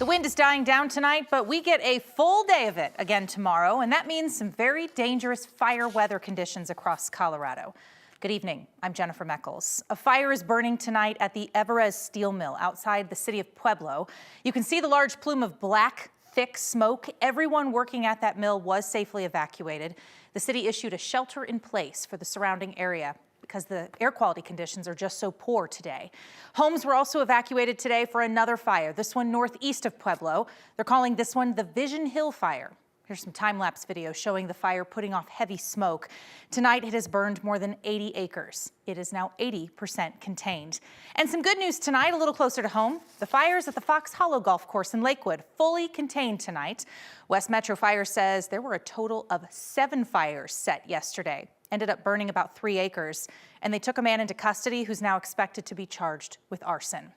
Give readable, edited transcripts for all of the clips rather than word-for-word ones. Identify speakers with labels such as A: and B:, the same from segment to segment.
A: wind is dying down tonight, but we get a full day of it again tomorrow, and that means some very dangerous fire weather conditions across Colorado. Good evening. I'm Jennifer Meckles. A fire is burning tonight at the Everez Steel Mill outside the city of Pueblo. You can see the large plume of black, thick smoke. Everyone working at that mill was safely evacuated. The city issued a shelter in place for the surrounding area because the air quality conditions are just so poor today. Homes were also evacuated today for another fire, this one northeast of Pueblo. They're calling this one the Vision Hill Fire. Here's some time-lapse video showing the fire putting off heavy smoke. Tonight, it has burned more than 80 acres. It is now 80% contained. And some good news tonight, a little closer to home. The fires at the Fox Hollow Golf Course in Lakewood, fully contained tonight. West Metro Fire says there were a total of 7 fires set yesterday. Ended up burning about 3 acres. And they took a man into custody who's now expected to be charged with arson.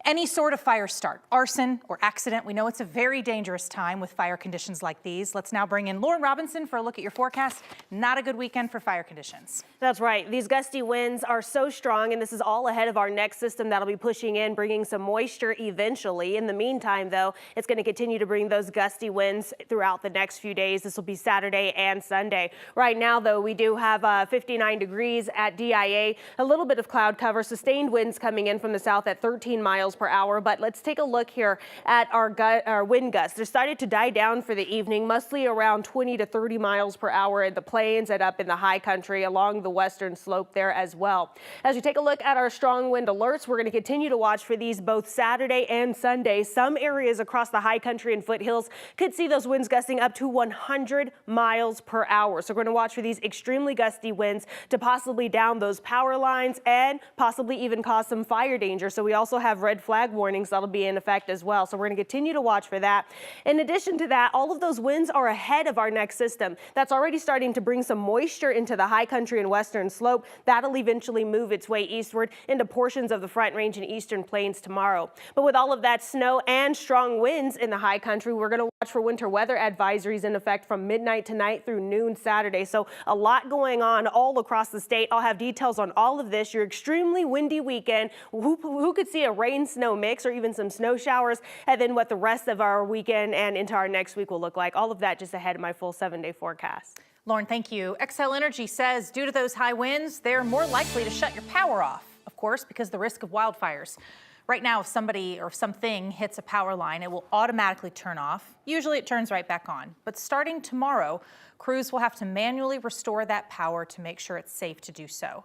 A: Any sort of fire start, arson or accident, we know it's a very dangerous time with fire conditions like these. Let's now bring in Lauren Robinson for a look at your forecast. Not a good weekend for fire conditions.
B: That's right. These gusty winds are so strong, and this is all ahead of our next system that'll be pushing in, bringing some moisture eventually. In the meantime, though, it's going to continue to bring those gusty winds throughout the next few days. This will be Saturday and Sunday. Right now, though, we do have 59 degrees at DIA, a little bit of cloud cover, sustained winds coming in from the south at 13 miles per hour. But let's take a look here at our wind gusts. They're started to die down for the evening, mostly around 20 to 30 miles per hour in the plains and up in the high country along the western slope there as well. As we take a look at our strong wind alerts, we're going to continue to watch for these both Saturday and Sunday. Some areas across the high country and foothills could see those winds gusting up to 100 miles per hour. So we're going to watch for these extremely gusty winds to possibly down those power lines and possibly even cause some fire danger. So we also have red flag warnings that'll be in effect as well. So we're going to continue to watch for that. In addition to that, all of those winds are ahead of our next system. That's already starting to bring some moisture into the high country and western slope. That'll eventually move its way eastward into portions of the Front Range and eastern plains tomorrow. But with all of that snow and strong winds in the high country, we're going to watch for winter weather advisories in effect from midnight tonight through noon Saturday. So a lot going on all across the state. I'll have details on all of this. Your extremely windy weekend. Who could see a rain-snow mix or even some snow showers, and then what the rest of our weekend and into our next week will look like. All of that just ahead of my full 7-day forecast.
A: Lauren, thank you. Xcel Energy says due to those high winds, they're more likely to shut your power off, of course, because of the risk of wildfires. Right now, if somebody or something hits a power line, it will automatically turn off. Usually it turns right back on. But starting tomorrow, crews will have to manually restore that power to make sure it's safe to do so.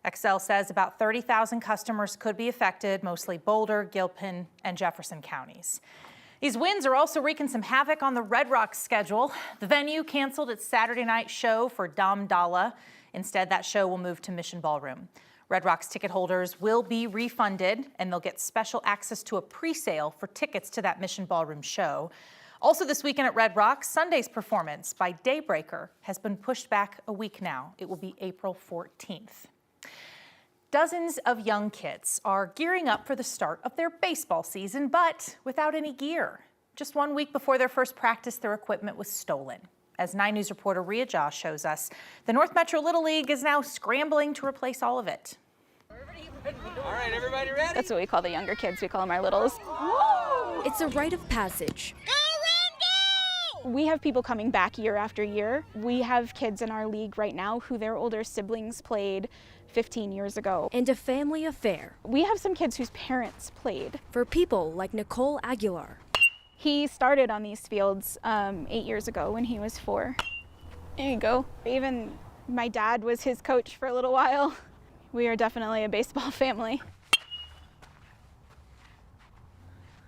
A: Xcel says about 30,000 customers could be affected, mostly Boulder, Gilpin, and Jefferson counties. These winds are also wreaking some havoc on the Red Rocks schedule. The venue canceled its Saturday night show for Dam Dala. Instead, that show will move to Mission Ballroom. Red Rocks ticket holders will be refunded, and they'll get special access to a pre-sale for tickets to that Mission Ballroom show. Also this weekend at Red Rocks, Sunday's performance by Daybreaker has been pushed back a week now. It will be April 14th. Dozens of young kids are gearing up for the start of their baseball season, but without any gear. Just 1 week before their first practice, their equipment was stolen. As 9 News reporter Rhea Josh shows us, the North Metro Little League is now scrambling to replace all of it.
C: All right, everybody ready?
D: That's what we call the younger kids. We call them our littles.
C: Whoa!
E: It's a rite of passage.
D: We have people coming back year after year. We have kids in our league right now who their older siblings played 15 years ago.
E: And a family affair.
D: We have some kids whose parents played.
E: For people like Nicole Aguilar.
D: He started on these fields 8 years ago when he was 4. There you go. Even my dad was his coach for a little while. We are definitely a baseball family.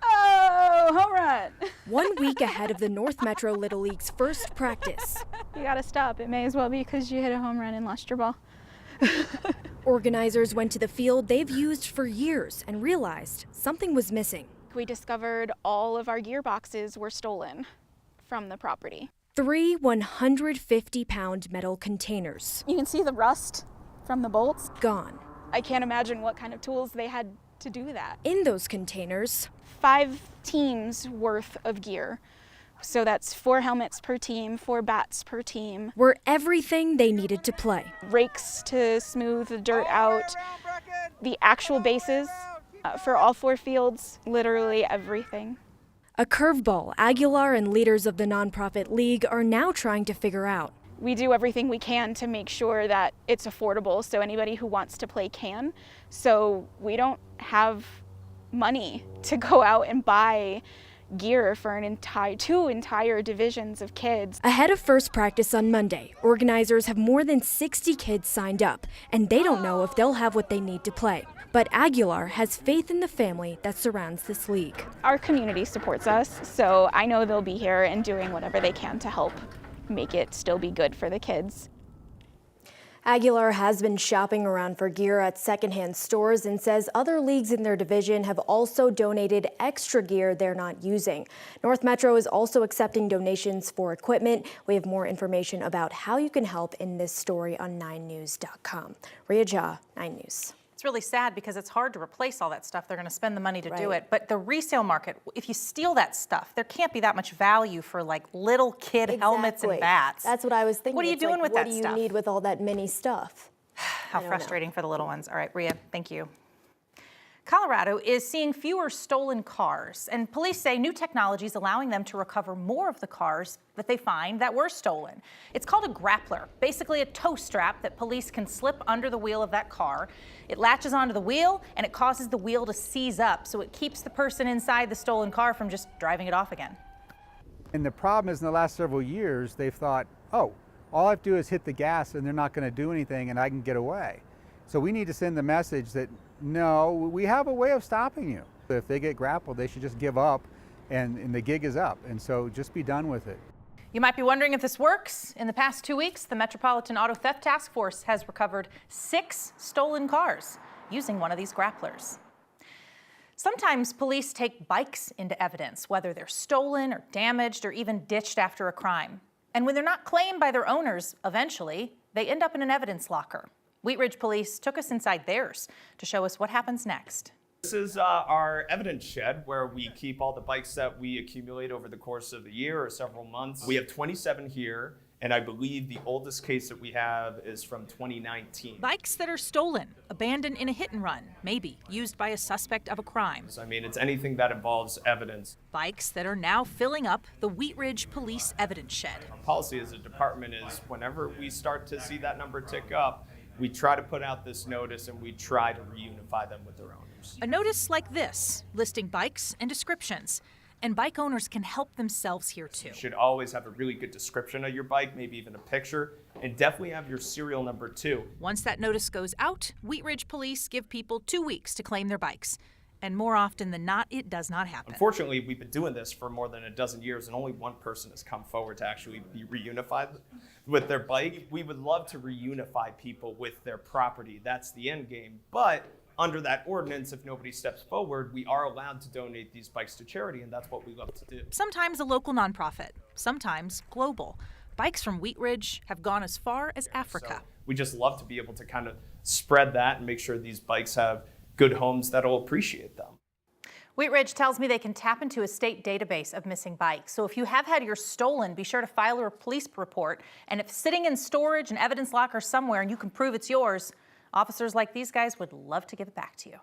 D: Oh, home run!
E: 1 week ahead of the North Metro Little League's first practice.
D: You gotta stop. It may as well be because you hit a home run and lost your ball.
E: Organizers went to the field they've used for years and realized something was missing.
D: We discovered all of our gearboxes were stolen from the property.
E: 3 150-pound metal containers.
D: You can see the rust from the bolts.
E: Gone.
D: I can't imagine what kind of tools they had to do that.
E: In those containers,
D: 5 teams worth of gear. So that's 4 helmets per team, 4 bats per team.
E: Were everything they needed to play.
D: Rakes to smooth the dirt out. The actual bases for all 4 fields, literally everything.
E: A curveball Aguilar and leaders of the nonprofit league are now trying to figure out.
D: We do everything we can to make sure that it's affordable so anybody who wants to play can. So we don't have money to go out and buy gear for two entire divisions of kids.
E: Ahead of first practice on Monday, organizers have more than 60 kids signed up, and they don't know if they'll have what they need to play. But Aguilar has faith in the family that surrounds this league.
D: Our community supports us, so I know they'll be here and doing whatever they can to help make it still be good for the kids.
E: Aguilar has been shopping around for gear at secondhand stores and says other leagues in their division have also donated extra gear they're not using. North Metro is also accepting donations for equipment. We have more information about how you can help in this story on 9news.com. Rhea Jha, 9 News.
A: It's really sad because it's hard to replace all that stuff. They're going to spend the money to do it. But the resale market, if you steal that stuff, there can't be that much value for like little kid helmets and bats.
E: That's what I was thinking.
A: What are you doing with that stuff?
E: What do you need with all that mini stuff?
A: How frustrating for the little ones. All right, Rhea, thank you. Colorado is seeing fewer stolen cars, and police say new technology is allowing them to recover more of the cars that they find that were stolen. It's called a grappler, basically a tow strap that police can slip under the wheel of that car. It latches onto the wheel, and it causes the wheel to seize up, so it keeps the person inside the stolen car from just driving it off again.
F: And the problem is in the last several years, they've thought, oh, all I have to do is hit the gas and they're not going to do anything and I can get away. So we need to send the message that, no, we have a way of stopping you. If they get grappled, they should just give up and the gig is up. And so just be done with it.
A: You might be wondering if this works. In the past 2 weeks, the Metropolitan Auto Theft Task Force has recovered 6 stolen cars using one of these grapplers. Sometimes police take bikes into evidence, whether they're stolen or damaged or even ditched after a crime. And when they're not claimed by their owners, eventually, they end up in an evidence locker. Wheat Ridge Police took us inside theirs to show us what happens next.
G: This is our evidence shed where we keep all the bikes that we accumulate over the course of the year or several months. We have 27 here, and I believe the oldest case that we have is from 2019.
A: Bikes that are stolen, abandoned in a hit and run, maybe used by a suspect of a crime.
G: I mean, it's anything that involves evidence.
A: Bikes that are now filling up the Wheat Ridge Police evidence shed.
G: Our policy as a department is whenever we start to see that number tick up, we try to put out this notice and we try to reunify them with their owners.
A: A notice like this, listing bikes and descriptions. And bike owners can help themselves here too.
G: You should always have a really good description of your bike, maybe even a picture, and definitely have your serial number too.
A: Once that notice goes out, Wheat Ridge Police give people 2 weeks to claim their bikes. And more often than not, it does not happen.
G: Unfortunately, we've been doing this for more than a dozen years, and only one person has come forward to actually be reunified with their bike. We would love to reunify people with their property. That's the end game. But under that ordinance, if nobody steps forward, we are allowed to donate these bikes to charity, and that's what we love to do.
A: Sometimes a local nonprofit, sometimes global. Bikes from Wheat Ridge have gone as far as Africa.
G: So we just love to be able to kind of spread that and make sure these bikes have good homes that'll appreciate them.
A: Wheat Ridge tells me they can tap into a state database of missing bikes. So if you have had yours stolen, be sure to file a police report. And if sitting in storage, an evidence locker somewhere, and you can prove it's yours, officers like these guys would love to give it back to you.